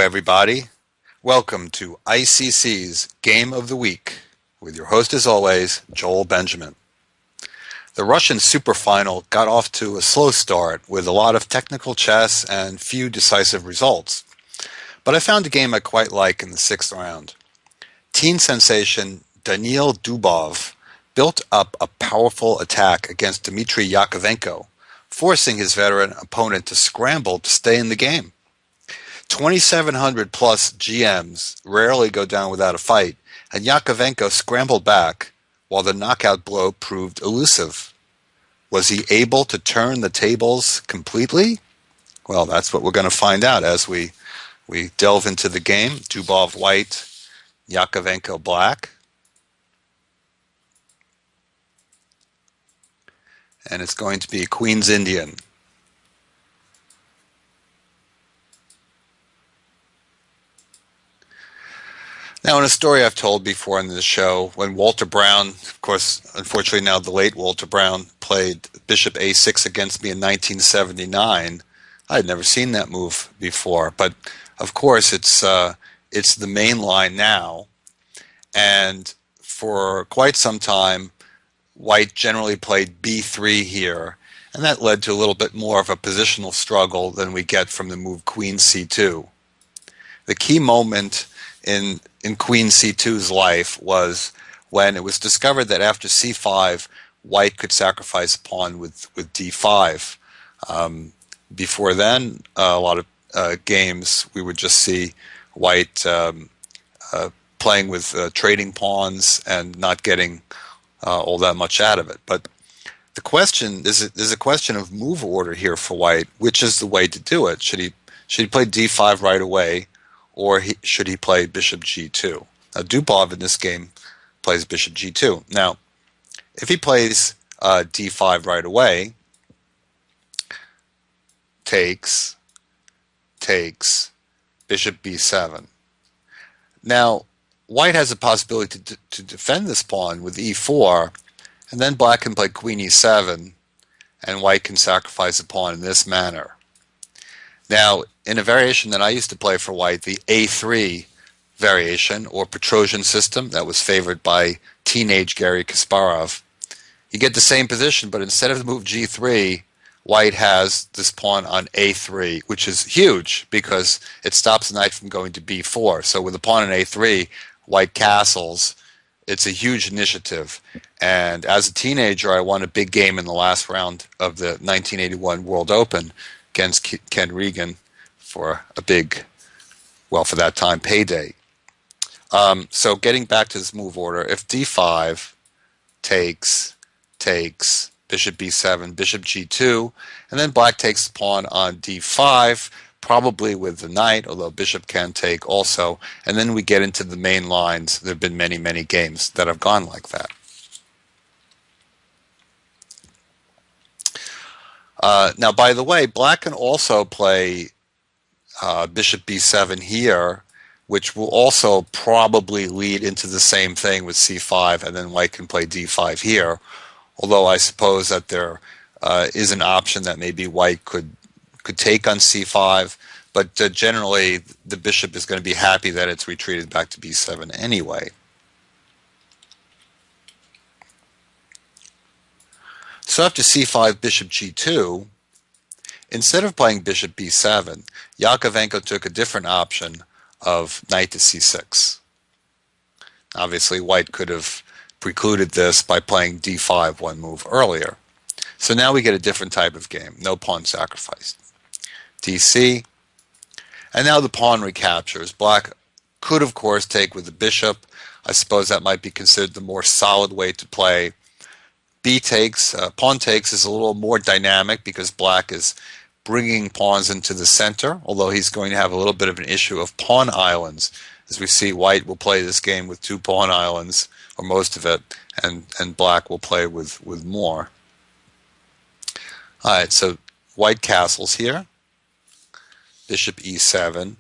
everybody. Welcome to ICC's Game of the Week with your host, as always, Joel Benjamin. The Russian Superfinal got off to a slow start with a lot of technical chess and few decisive results. But I found a game I quite like in the sixth round. Teen sensation Daniil Dubov built up a powerful attack against Dmitry Jakovenko, forcing his veteran opponent to scramble to stay in the game. 2,700 plus GMs rarely go down without a fight, and Jakovenko scrambled back while the knockout blow proved elusive. Was he able to turn the tables completely? Well, that's what we're going to find out as we delve into the game. Dubov white, Jakovenko black. And it's going to be Queen's Indian. Now, in a story I've told before on this show, when Walter Brown, of course, unfortunately now the late Walter Brown, played Bishop A6 against me in 1979, I had never seen that move before. But, of course, it's the main line now. And for quite some time, White generally played B3 here. And that led to a little bit more of a positional struggle than we get from the move Queen C2. The key moment in Queen C2's life was when it was discovered that after C5, White could sacrifice a pawn with D5. Before then, a lot of games we would just see White playing with trading pawns and not getting all that much out of it. But the question there's a question of move order here for White. Which is the way to do it? Should he play D5 right away? Or should he play Bishop G2? Now, Dubov in this game plays Bishop G2. Now, if he plays D5 right away, takes, Bishop B7. Now, White has a possibility to defend this pawn with E4, and then Black can play Queen E7, and White can sacrifice a pawn in this manner. Now, in a variation that I used to play for White, the A3 variation, or Petrosian system, that was favored by teenage Garry Kasparov, you get the same position, but instead of the move G3, White has this pawn on A3, which is huge because it stops the knight from going to B4. So with the pawn on A3, White castles. It's a huge initiative. And as a teenager, I won a big game in the last round of the 1981 World Open against Ken Regan for a big, well, for that time, payday. So getting back to this move order, if D5 takes, Bishop B7, Bishop G2, and then Black takes the pawn on D5, probably with the knight, although Bishop can take also, and then we get into the main lines. There have been many, many games that have gone like that. Now, by the way, Black can also play Bishop B7 here, which will also probably lead into the same thing with C5, and then White can play D5 here, although I suppose that there is an option that maybe White could take on C5, but generally the bishop is going to be happy that it's retreated back to B7 anyway. So after C5, Bishop G2, instead of playing Bishop B7, Jakovenko took a different option of knight to C6. Obviously, White could have precluded this by playing D5 one move earlier. So now we get a different type of game, no pawn sacrificed. DC, and now the pawn recaptures. Black could, of course, take with the bishop. I suppose that might be considered the more solid way to play. B takes, pawn takes is a little more dynamic because Black is bringing pawns into the center, although he's going to have a little bit of an issue of pawn islands. As we see, White will play this game with 2 pawn islands, or most of it, and Black will play with more. All right, so White castles here. Bishop E7.